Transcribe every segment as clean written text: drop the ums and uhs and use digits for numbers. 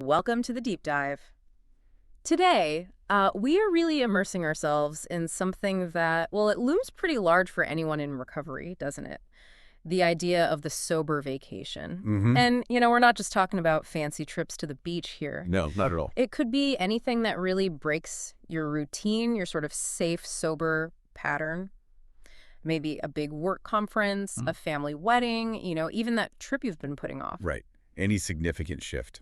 Welcome to the deep dive. Today, we are really immersing ourselves in something that, well, it looms pretty large for anyone in recovery, doesn't it? The idea of the sober vacation. Mm-hmm. And, we're not just talking about fancy trips to the beach here. No, not at all. It could be anything that really breaks your routine, your sort of safe, sober pattern. Maybe a big work conference, a family wedding, even that trip you've been putting off. Right. Any significant shift.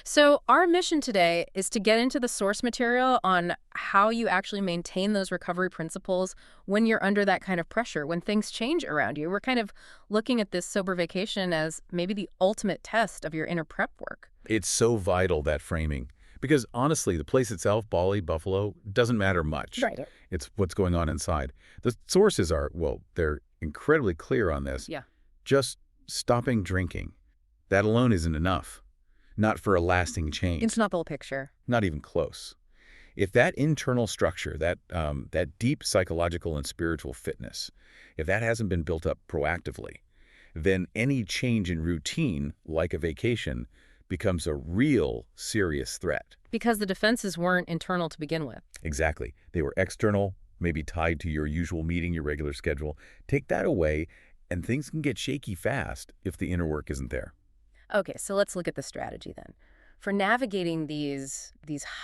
So our mission today is to get into the source material on how you actually maintain those recovery principles when you're under that kind of pressure, when things change around you. We're kind of looking at this sober vacation as maybe the ultimate test of your inner prep work. It's so vital, that framing. Because honestly, the place itself, Bali, Buffalo, doesn't matter much. Right. It's what's going on inside. The sources are, well, they're incredibly clear on this. Yeah. Just stopping drinking. That alone isn't enough. Not for a lasting change. It's not the whole picture. Not even close. If that internal structure, that deep psychological and spiritual fitness, if that hasn't been built up proactively, then any change in routine, like a vacation, becomes a real serious threat. Because the defenses weren't internal to begin with. Exactly. They were external, maybe tied to your usual meeting, your regular schedule. Take that away, and things can get shaky fast if the inner work isn't there. Okay, so let's look at the strategy then. For navigating these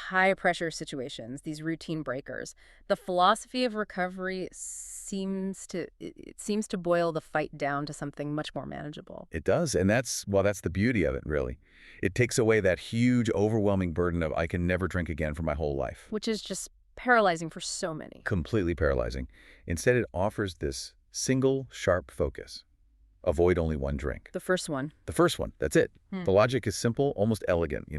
high-pressure situations, these routine breakers, the philosophy of recovery seems to boil the fight down to something much more manageable. It does, and that's the beauty of it, really. It takes away that huge, overwhelming burden of I can never drink again for my whole life. Which is just paralyzing for so many. Completely paralyzing. Instead, it offers this single, sharp focus. Avoid only one drink. The first one. The first one, that's it. The logic is simple, almost elegant,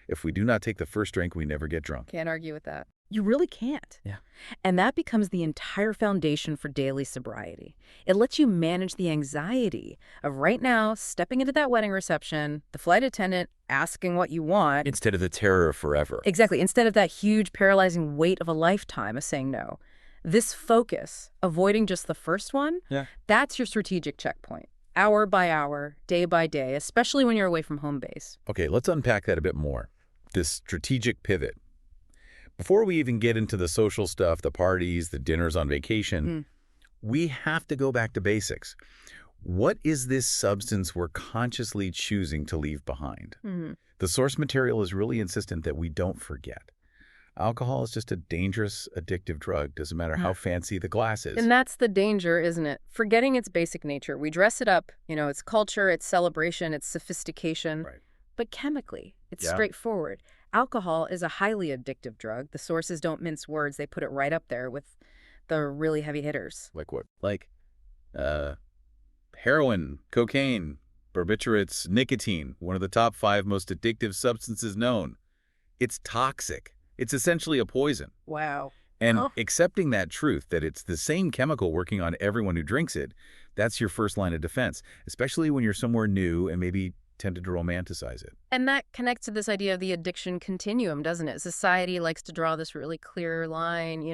If we do not take the first drink, we never get drunk. Can't argue with that. You really can't. Yeah. And that becomes the entire foundation for daily sobriety. It lets you manage the anxiety of right now stepping into that wedding reception, the flight attendant asking what you want. Instead of the terror of forever. Exactly. Instead of that huge paralyzing weight of a lifetime of saying no. This focus, avoiding just the first one, that's your strategic checkpoint. Hour by hour, day by day, especially when you're away from home base. Okay, let's unpack that a bit more. This strategic pivot. Before we even get into the social stuff, the parties, the dinners on vacation, we have to go back to basics. What is this substance we're consciously choosing to leave behind? The source material is really insistent that we don't forget. Alcohol is just a dangerous, addictive drug. Doesn't matter how fancy the glass is. And that's the danger, isn't it? Forgetting its basic nature. We dress it up, its culture, its celebration, its sophistication. Right. But chemically, it's straightforward. Alcohol is a highly addictive drug. The sources don't mince words. They put it right up there with the really heavy hitters. Like what? Like heroin, cocaine, barbiturates, nicotine, one of the top 5 most addictive substances known. It's toxic. It's essentially a poison. Wow. And accepting that truth, that it's the same chemical working on everyone who drinks it, that's your first line of defense, especially when you're somewhere new and maybe tempted to romanticize it. And that connects to this idea of the addiction continuum, doesn't it? Society likes to draw this really clear line,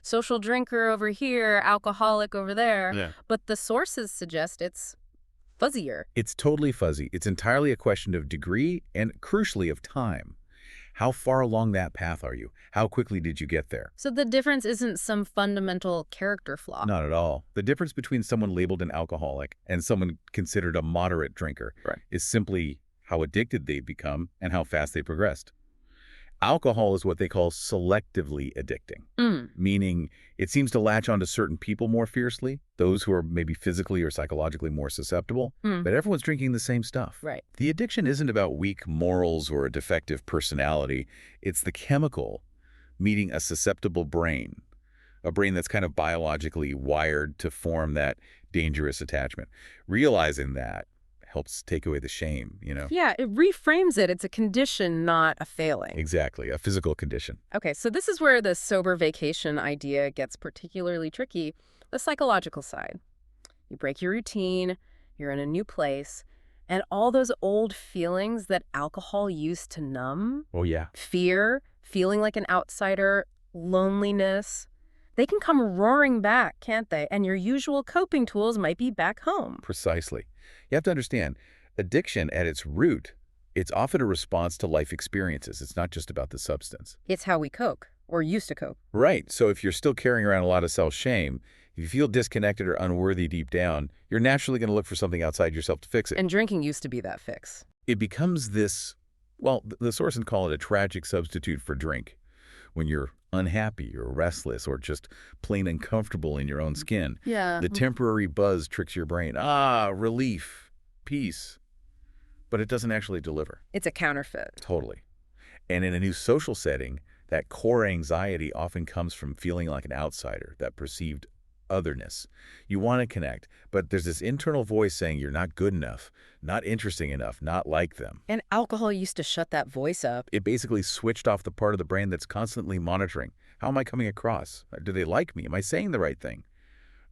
social drinker over here, alcoholic over there. Yeah. But the sources suggest it's fuzzier. It's totally fuzzy. It's entirely a question of degree and, crucially, of time. How far along that path are you? How quickly did you get there? So the difference isn't some fundamental character flaw. Not at all. The difference between someone labeled an alcoholic and someone considered a moderate drinker is simply how addicted they've become and how fast they progressed. Alcohol is what they call selectively addicting, meaning it seems to latch onto certain people more fiercely, those who are maybe physically or psychologically more susceptible, but everyone's drinking the same stuff. Right. The addiction isn't about weak morals or a defective personality. It's the chemical meeting a susceptible brain, a brain that's kind of biologically wired to form that dangerous attachment. Realizing that helps take away the shame, Yeah, it reframes it. It's a condition, not a failing. Exactly, a physical condition. Okay, so this is where the sober vacation idea gets particularly tricky, the psychological side. You break your routine, you're in a new place, and all those old feelings that alcohol used to numb, Oh, yeah. fear, feeling like an outsider, loneliness, they can come roaring back, can't they? And your usual coping tools might be back home. Precisely. You have to understand, addiction at its root It's often a response to life experiences. It's not just about the substance. It's how we cope, or used to cope. Right. So if you're still carrying around a lot of self-shame, if you feel disconnected or unworthy deep down, you're naturally going to look for something outside yourself to fix it. And drinking used to be that fix. It becomes this, well, the sources call it a tragic substitute for drink. When you're unhappy or restless or just plain uncomfortable in your own skin, Yeah. the temporary buzz tricks your brain. Ah, relief, peace. But it doesn't actually deliver. It's a counterfeit. Totally. And in a new social setting, that core anxiety often comes from feeling like an outsider, that perceived otherness. You want to connect, but there's this internal voice saying you're not good enough, not interesting enough, not like them. And alcohol used to shut that voice up. It basically switched off the part of the brain that's constantly monitoring. How am I coming across? Do they like me? Am I saying the right thing?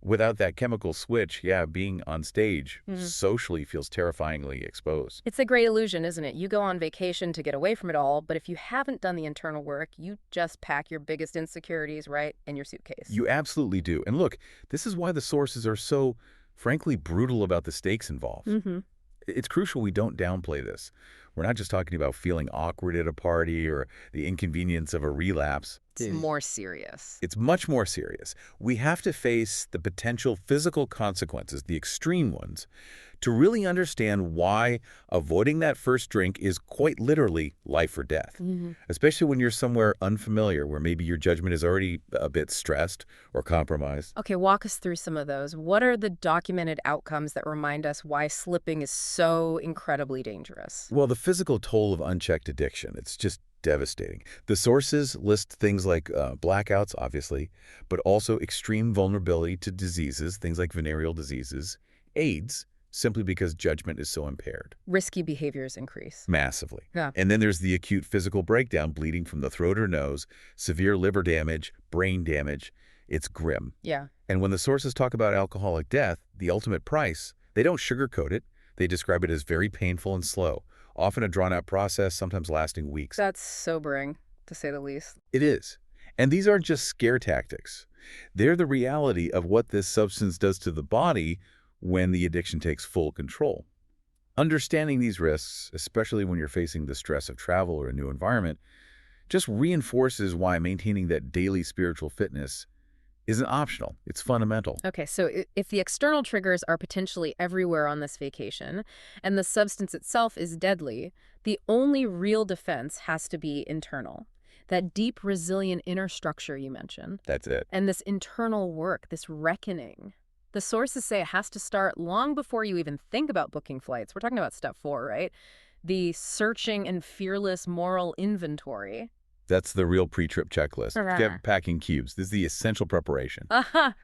Without that chemical switch, yeah, being on stage socially feels terrifyingly exposed. It's a great illusion, isn't it? You go on vacation to get away from it all, but if you haven't done the internal work, you just pack your biggest insecurities right in your suitcase. You absolutely do. And look, this is why the sources are so, frankly, brutal about the stakes involved. It's crucial we don't downplay this. We're not just talking about feeling awkward at a party or the inconvenience of a relapse. It's more serious. It's much more serious. We have to face the potential physical consequences, the extreme ones, to really understand why avoiding that first drink is quite literally life or death, especially when you're somewhere unfamiliar where maybe your judgment is already a bit stressed or compromised. Okay, walk us through some of those. What are the documented outcomes that remind us why slipping is so incredibly dangerous? Well, the physical toll of unchecked addiction, it's just devastating. The sources list things like blackouts, obviously, but also extreme vulnerability to diseases, things like venereal diseases, AIDS, simply because judgment is so impaired. Risky behaviors increase. Massively. Yeah. And then there's the acute physical breakdown, bleeding from the throat or nose, severe liver damage, brain damage. It's grim. Yeah. And when the sources talk about alcoholic death, the ultimate price, they don't sugarcoat it. They describe it as very painful and slow, often a drawn-out process, sometimes lasting weeks. That's sobering, to say the least. It is. And these aren't just scare tactics. They're the reality of what this substance does to the body when the addiction takes full control. Understanding these risks, especially when you're facing the stress of travel or a new environment, just reinforces why maintaining that daily spiritual fitness isn't optional. It's fundamental. Okay, so if the external triggers are potentially everywhere on this vacation and the substance itself is deadly, the only real defense has to be internal. That deep, resilient inner structure you mentioned. That's it. And this internal work, this reckoning. The sources say it has to start long before you even think about booking flights. We're talking about step 4, right? The searching and fearless moral inventory. That's the real pre-trip checklist. Get packing cubes. This is the essential preparation.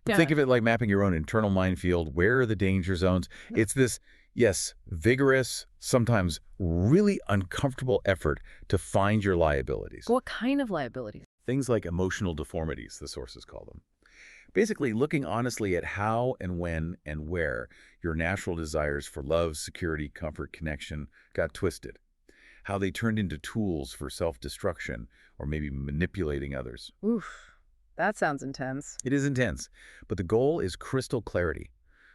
Think of it like mapping your own internal minefield. Where are the danger zones? It's this, yes, vigorous, sometimes really uncomfortable effort to find your liabilities. What kind of liabilities? Things like emotional deformities, the sources call them. Basically, looking honestly at how and when and where your natural desires for love, security, comfort, connection got twisted. How they turned into tools for self-destruction or maybe manipulating others. Oof, that sounds intense. It is intense, but the goal is crystal clarity,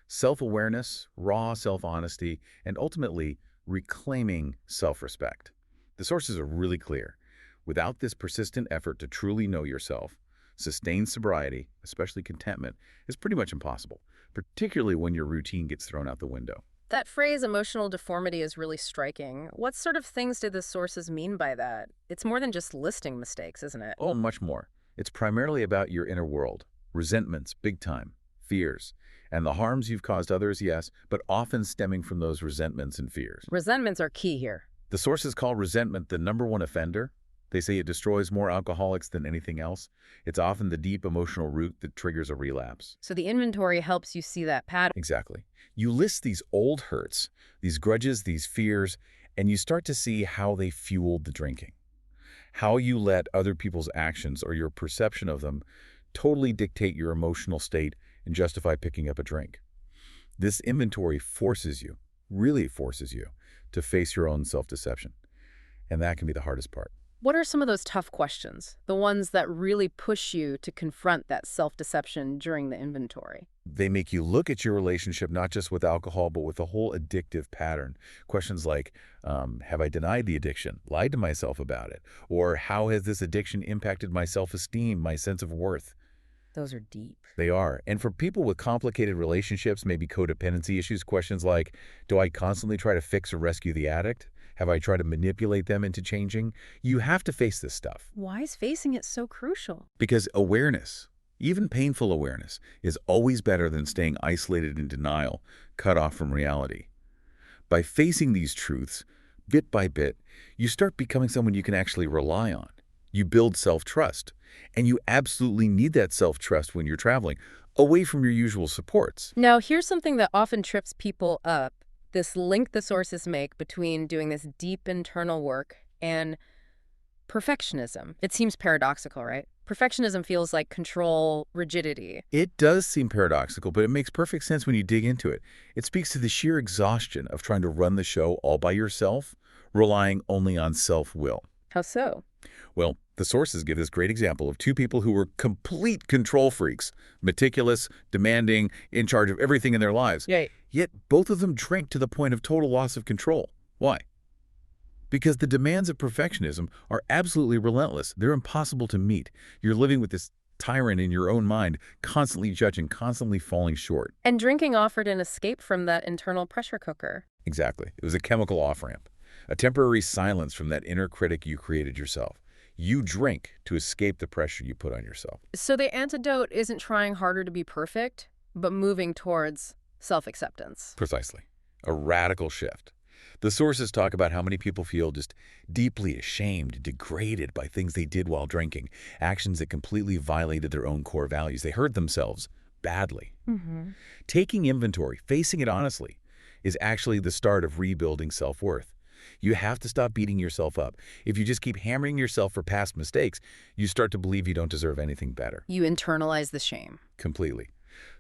self-awareness, raw self-honesty, and ultimately reclaiming self-respect. The sources are really clear. Without this persistent effort to truly know yourself, sustained sobriety, especially contentment, is pretty much impossible, particularly when your routine gets thrown out the window. That phrase, emotional deformity, is really striking. What sort of things did the sources mean by that? It's more than just listing mistakes, isn't it? Oh, much more. It's primarily about your inner world, resentments, big time, fears, and the harms you've caused others, yes, but often stemming from those resentments and fears. Resentments are key here. The sources call resentment the #1 offender. They say it destroys more alcoholics than anything else. It's often the deep emotional root that triggers a relapse. So the inventory helps you see that pattern. Exactly. You list these old hurts, these grudges, these fears, and you start to see how they fueled the drinking. How you let other people's actions or your perception of them totally dictate your emotional state and justify picking up a drink. This inventory forces you, really forces you, to face your own self-deception. And that can be the hardest part. What are some of those tough questions? The ones that really push you to confront that self-deception during the inventory? They make you look at your relationship not just with alcohol, but with the whole addictive pattern. Questions like, have I denied the addiction, lied to myself about it? Or how has this addiction impacted my self-esteem, my sense of worth? Those are deep. They are. And for people with complicated relationships, maybe codependency issues, questions like, do I constantly try to fix or rescue the addict? Have I tried to manipulate them into changing? You have to face this stuff Why is facing it so crucial? because awareness, even painful awareness, is always better than staying isolated in denial, cut off from reality. By facing these truths, bit by bit, you start becoming someone you can actually rely on. You build self-trust, and you absolutely need that self-trust when you're traveling, away from your usual supports. Now, here's something that often trips people up. This link the sources make between doing this deep internal work and perfectionism. It seems paradoxical, right? Perfectionism feels like control, rigidity. It does seem paradoxical, but it makes perfect sense when you dig into it. It speaks to the sheer exhaustion of trying to run the show all by yourself, relying only on self-will. How so? Well, the sources give this great example of two people who were complete control freaks, meticulous, demanding, in charge of everything in their lives. Right. Yet both of them drank to the point of total loss of control. Why? Because the demands of perfectionism are absolutely relentless. They're impossible to meet. You're living with this tyrant in your own mind, constantly judging, constantly falling short. And drinking offered an escape from that internal pressure cooker. Exactly. It was a chemical off-ramp, a temporary silence from that inner critic you created yourself. You drink to escape the pressure you put on yourself. So the antidote isn't trying harder to be perfect, but moving towards self-acceptance. Precisely. A radical shift. The sources talk about how many people feel just deeply ashamed, degraded by things they did while drinking, actions that completely violated their own core values. They hurt themselves badly. Mm-hmm. Taking inventory, facing it honestly, is actually the start of rebuilding self-worth. You have to stop beating yourself up. If you just keep hammering yourself for past mistakes, you start to believe you don't deserve anything better. You internalize the shame. Completely.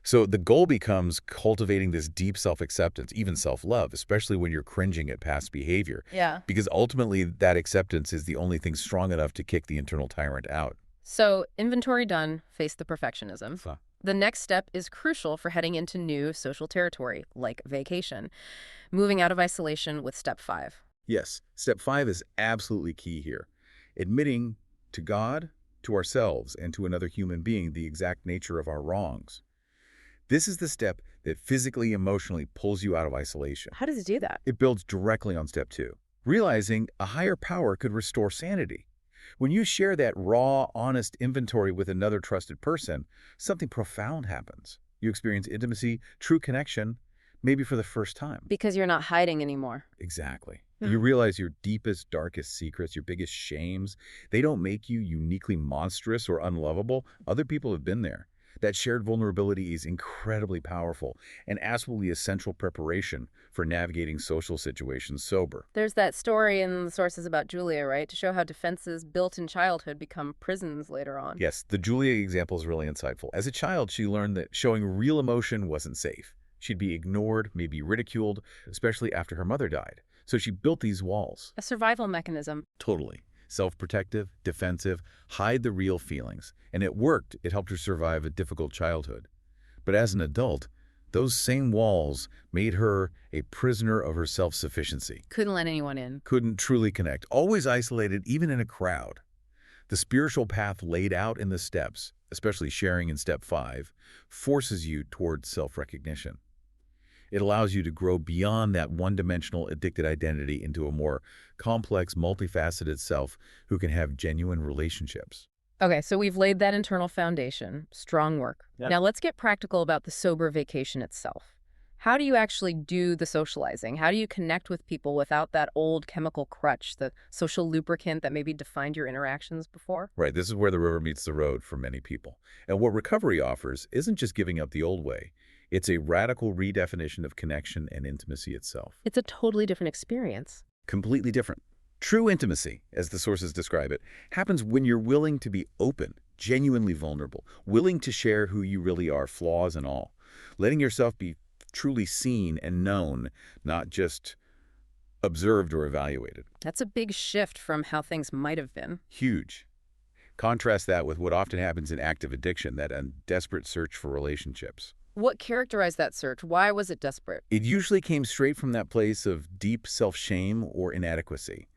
So the goal becomes cultivating this deep self-acceptance, even self-love, especially when you're cringing at past behavior. Yeah. Because ultimately, that acceptance is the only thing strong enough to kick the internal tyrant out. So inventory done, face the perfectionism. Huh. The next step is crucial for heading into new social territory, like vacation. Moving out of isolation with step 5. Yes, step 5 is absolutely key here. Admitting to God, to ourselves, and to another human being the exact nature of our wrongs. This is the step that physically, emotionally pulls you out of isolation. How does it do that? It builds directly on step 2, realizing a higher power could restore sanity. When you share that raw, honest inventory with another trusted person, something profound happens. You experience intimacy, true connection, maybe for the first time. Because you're not hiding anymore. Exactly. You realize your deepest, darkest secrets, your biggest shames, they don't make you uniquely monstrous or unlovable. Other people have been there. That shared vulnerability is incredibly powerful and absolutely essential preparation for navigating social situations sober. There's that story in the sources about Julia, right? To show how defenses built in childhood become prisons later on. Yes, the Julia example is really insightful. As a child, she learned that showing real emotion wasn't safe. She'd be ignored, maybe ridiculed, especially after her mother died. So she built these walls. A survival mechanism. Totally. Self-protective, defensive, hide the real feelings. And it worked. It helped her survive a difficult childhood. But as an adult, those same walls made her a prisoner of her self-sufficiency. Couldn't let anyone in. Couldn't truly connect. Always isolated, even in a crowd. The spiritual path laid out in the steps, especially sharing in step 5, forces you towards self-recognition. It allows you to grow beyond that one-dimensional addicted identity into a more complex, multifaceted self who can have genuine relationships. Okay, so we've laid that internal foundation. Strong work. Yep. Now let's get practical about the sober vacation itself. How do you actually do the socializing? How do you connect with people without that old chemical crutch, the social lubricant that maybe defined your interactions before? Right, this is where the rubber meets the road for many people. And what recovery offers isn't just giving up the old way. It's a radical redefinition of connection and intimacy itself. It's a totally different experience. Completely different. True intimacy, as the sources describe it, happens when you're willing to be open, genuinely vulnerable, willing to share who you really are, flaws and all, letting yourself be truly seen and known, not just observed or evaluated. That's a big shift from how things might have been. Huge. Contrast that with what often happens in active addiction, that desperate search for relationships. What characterized that search? Why was it desperate? It usually came straight from that place of deep self-shame or inadequacy.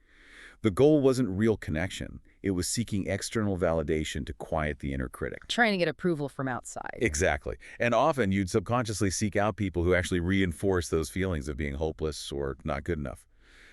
The goal wasn't real connection. It was seeking external validation to quiet the inner critic. Trying to get approval from outside. Exactly. And often you'd subconsciously seek out people who actually reinforce those feelings of being hopeless or not good enough.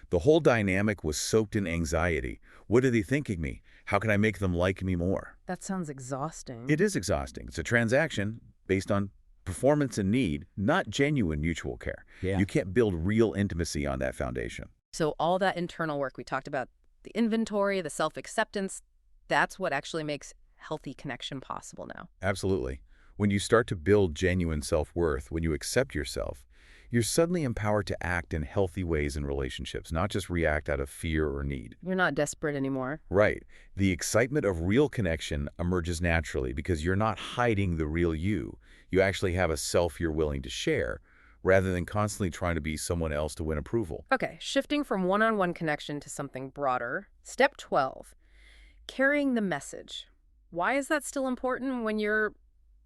The whole dynamic was soaked in anxiety. What are they thinking me? How can I make them like me more? That sounds exhausting. It is exhausting. It's a transaction based on performance and need, not genuine mutual care. Yeah. You can't build real intimacy on that foundation. So all that internal work we talked about, the inventory, the self-acceptance, that's what actually makes healthy connection possible now. Absolutely. When you start to build genuine self-worth, when you accept yourself, you're suddenly empowered to act in healthy ways in relationships, not just react out of fear or need. You're not desperate anymore. Right. The excitement of real connection emerges naturally because you're not hiding the real you. You actually have a self you're willing to share, rather than constantly trying to be someone else to win approval. Okay, shifting from one-on-one connection to something broader. Step 12, carrying the message. Why is that still important when you're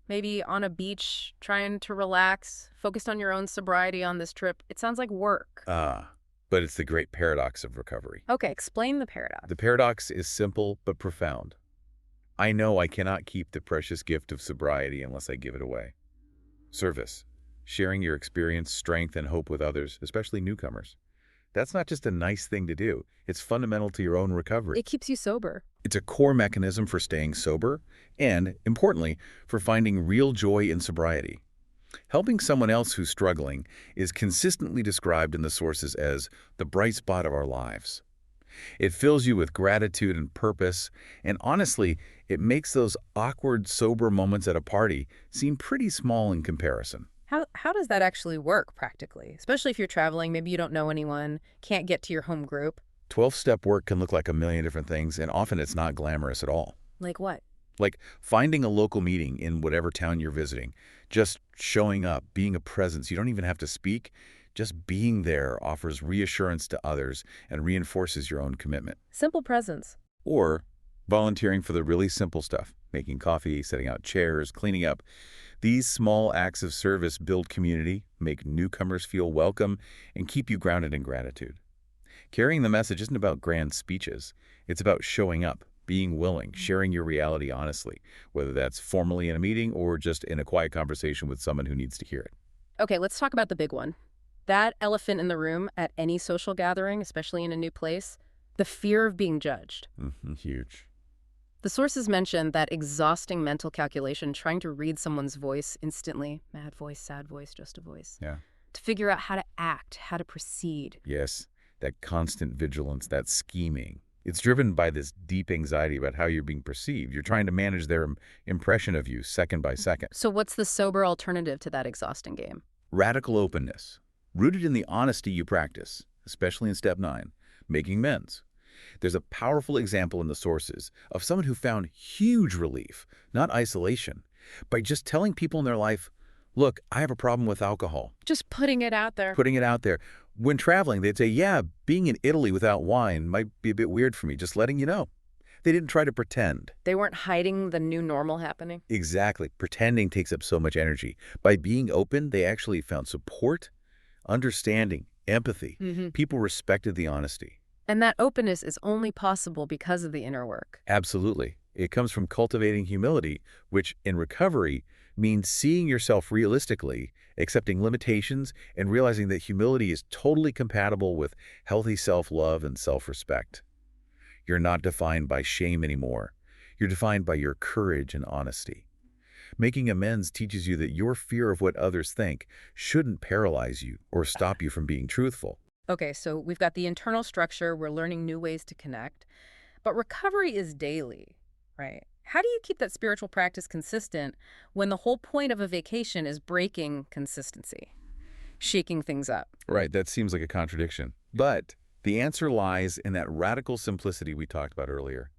maybe on a beach trying to relax, focused on your own sobriety on this trip? It sounds like work. But it's the great paradox of recovery. Okay, explain the paradox. The paradox is simple but profound. I know I cannot keep the precious gift of sobriety unless I give it away. Service. Sharing your experience, strength, and hope with others, especially newcomers. That's not just a nice thing to do. It's fundamental to your own recovery. It keeps you sober. It's a core mechanism for staying sober and, importantly, for finding real joy in sobriety. Helping someone else who's struggling is consistently described in the sources as the bright spot of our lives. It fills you with gratitude and purpose, and honestly, it makes those awkward, sober moments at a party seem pretty small in comparison. How does that actually work practically? Especially if you're traveling, maybe you don't know anyone, can't get to your home group. 12-step work can look like a million different things, and often it's not glamorous at all. Like what? Like finding a local meeting in whatever town you're visiting, just showing up, being a presence. You don't even have to speak. Just being there offers reassurance to others and reinforces your own commitment. Simple presence. Or volunteering for the really simple stuff, making coffee, setting out chairs, cleaning up. These small acts of service build community, make newcomers feel welcome, and keep you grounded in gratitude. Carrying the message isn't about grand speeches. It's about showing up, being willing, sharing your reality honestly, whether that's formally in a meeting or just in a quiet conversation with someone who needs to hear it. Okay, let's talk about the big one. That elephant in the room at any social gathering, especially in a new place, the fear of being judged. Huge. The sources mention that exhausting mental calculation trying to read someone's voice instantly, mad voice, sad voice, just a voice, Yeah. to figure out how to act, how to proceed. Yes, that constant vigilance, that scheming. It's driven by this deep anxiety about how you're being perceived. You're trying to manage their impression of you second by second. So what's the sober alternative to that exhausting game? Radical openness, rooted in the honesty you practice, especially in step 9, making amends. There's a powerful example in the sources of someone who found huge relief, not isolation, by just telling people in their life, look, I have a problem with alcohol. Just putting it out there. Putting it out there. When traveling, they'd say, yeah, being in Italy without wine might be a bit weird for me, just letting you know. They didn't try to pretend. They weren't hiding the new normal happening. Exactly. Pretending takes up so much energy. By being open, they actually found support, understanding, empathy. People respected the honesty. And that openness is only possible because of the inner work. Absolutely. It comes from cultivating humility, which in recovery means seeing yourself realistically, accepting limitations, and realizing that humility is totally compatible with healthy self-love and self-respect. You're not defined by shame anymore. You're defined by your courage and honesty. Making amends teaches you that your fear of what others think shouldn't paralyze you or stop you from being truthful. Okay, so we've got the internal structure, we're learning new ways to connect, but recovery is daily, right? How do you keep that spiritual practice consistent when the whole point of a vacation is breaking consistency, shaking things up? Right, that seems like a contradiction. But the answer lies in that radical simplicity we talked about earlier,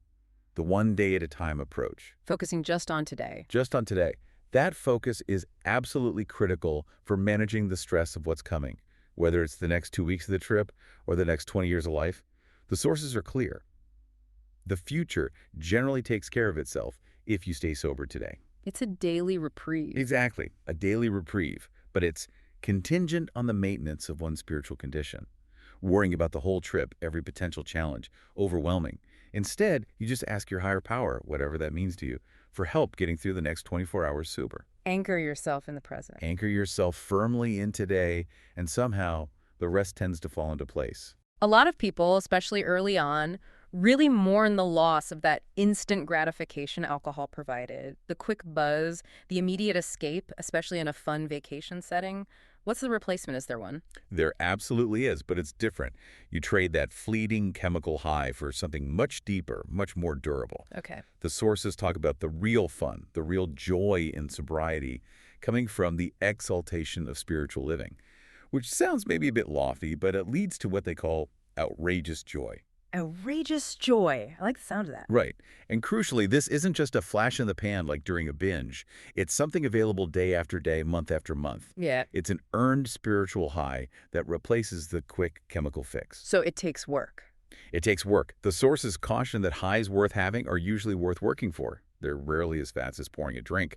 the one-day-at-a-time approach. Focusing just on today. Just on today. That focus is absolutely critical for managing the stress of what's coming. whether it's the next 2 weeks of the trip or the next 20 years of life, the sources are clear. The future generally takes care of itself if you stay sober today. It's a daily reprieve. Exactly, a daily reprieve, but it's contingent on the maintenance of one's spiritual condition. Worrying about the whole trip, every potential challenge, overwhelming. Instead, you just ask your higher power, whatever that means to you, for help getting through the next 24 hours sober. Anchor yourself in the present. Anchor yourself firmly in today, and somehow the rest tends to fall into place. A lot of people, especially early on, really mourn the loss of that instant gratification alcohol provided, the quick buzz, the immediate escape, especially in a fun vacation setting. What's the replacement? Is there one? There absolutely is, but it's different. You trade that fleeting chemical high for something much deeper, much more durable. Okay. The sources talk about the real fun, the real joy in sobriety, coming from the exaltation of spiritual living, which sounds maybe a bit lofty, but it leads to what they call outrageous joy. Outrageous joy. I like the sound of that. Right. And crucially, this isn't just a flash in the pan like during a binge. It's something available day after day, month after month. Yeah. It's an earned spiritual high that replaces the quick chemical fix. So it takes work. It takes work. The sources caution that highs worth having are usually worth working for. They're rarely as fast as pouring a drink.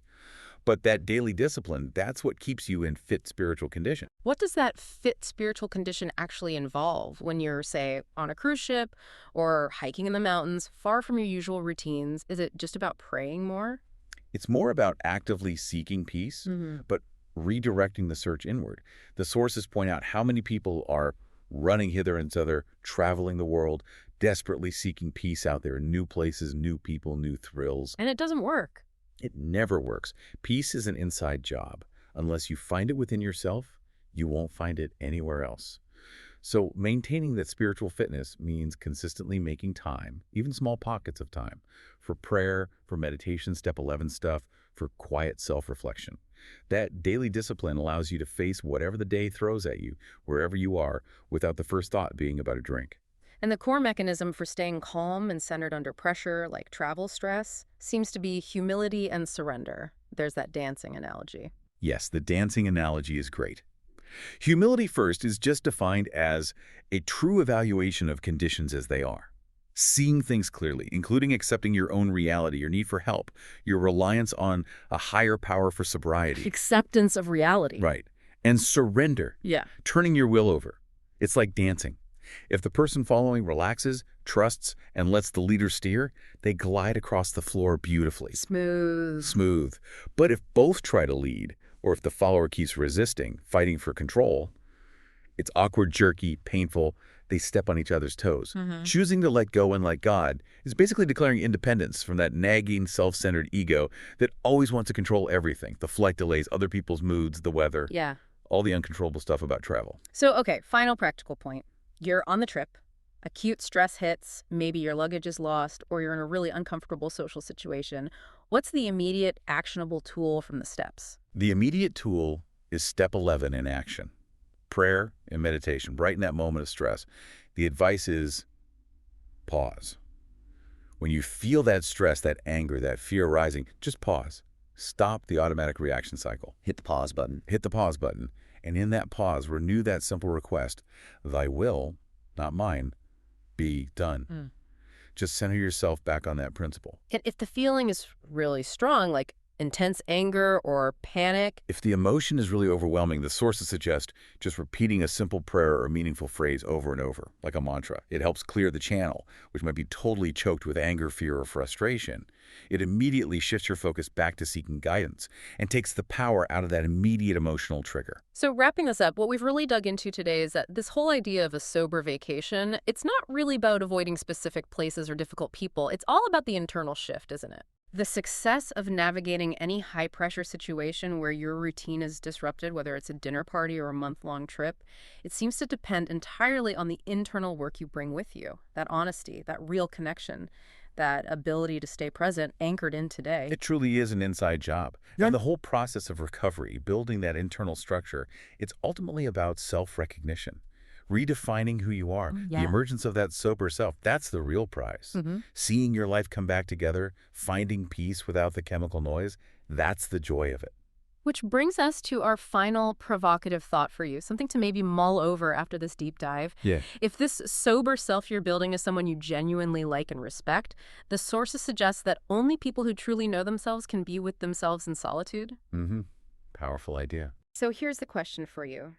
But that daily discipline, that's what keeps you in fit spiritual condition. What does that fit spiritual condition actually involve when you're, say, on a cruise ship or hiking in the mountains, far from your usual routines? Is it just about praying more? It's more about actively seeking peace, but redirecting the search inward. The sources point out how many people are running hither and thither, traveling the world, desperately seeking peace out there, new places, new people, new thrills. And it doesn't work. It never works. Peace is an inside job. Unless you find it within yourself, you won't find it anywhere else. So maintaining that spiritual fitness means consistently making time, even small pockets of time, for prayer, for meditation, step 11 stuff, for quiet self-reflection. That daily discipline allows you to face whatever the day throws at you, wherever you are, without the first thought being about a drink. And the core mechanism for staying calm and centered under pressure, like travel stress, seems to be humility and surrender. There's that dancing analogy. Yes, the dancing analogy is great. Humility first is just defined as a true evaluation of conditions as they are. Seeing things clearly, including accepting your own reality, your need for help, your reliance on a higher power for sobriety. Acceptance of reality. Right. And surrender. Yeah. Turning your will over. It's like dancing. If the person following relaxes, trusts, and lets the leader steer, they glide across the floor beautifully. Smooth. Smooth. But if both try to lead, or if the follower keeps resisting, fighting for control, it's awkward, jerky, painful. They step on each other's toes. Choosing to let go and let God is basically declaring independence from that nagging, self-centered ego that always wants to control everything. The flight delays, other people's moods, the weather, Yeah. all the uncontrollable stuff about travel. So, okay, final practical point. You're on the trip. Acute stress hits. Maybe your luggage is lost, or you're in a really uncomfortable social situation. What's the immediate actionable tool from the steps? The immediate tool is step 11 in action. Prayer and meditation, right in that moment of stress. The advice is pause. When you feel that stress, that anger, that fear rising, just pause. Stop the automatic reaction cycle. Hit the pause button. Hit the pause button. And in that pause, renew that simple request. Thy will, not mine, be done. Just center yourself back on that principle. And if the feeling is really strong, like intense anger or panic, If the emotion is really overwhelming, the sources suggest just repeating a simple prayer or meaningful phrase over and over, like a mantra. It helps clear the channel, which might be totally choked with anger, fear, or frustration. It immediately shifts your focus back to seeking guidance and takes the power out of that immediate emotional trigger. So wrapping this up, what we've really dug into today is that this whole idea of a sober vacation, it's not really about avoiding specific places or difficult people. It's all about the internal shift, isn't it? The success of navigating any high-pressure situation where your routine is disrupted, whether it's a dinner party or a month-long trip, it seems to depend entirely on the internal work you bring with you, that honesty, that real connection, that ability to stay present, anchored in today. It truly is an inside job. Yeah. And the whole process of recovery, building that internal structure, it's ultimately about self-recognition. Redefining who you are, yeah. the emergence of that sober self, that's the real prize. Seeing your life come back together, finding peace without the chemical noise, that's the joy of it. Which brings us to our final provocative thought for you, something to maybe mull over after this deep dive. Yeah. If this sober self you're building is someone you genuinely like and respect, the sources suggest that only people who truly know themselves can be with themselves in solitude. Mm-hmm. Powerful idea. So here's the question for you.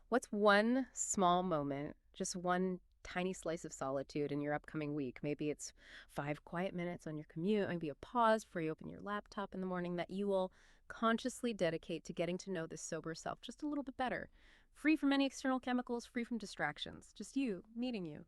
What's one small moment, just one tiny slice of solitude in your upcoming week? Maybe it's 5 quiet minutes on your commute, maybe a pause before you open your laptop in the morning that you will consciously dedicate to getting to know this sober self just a little bit better. Free from any external chemicals, free from distractions. Just you, meeting you.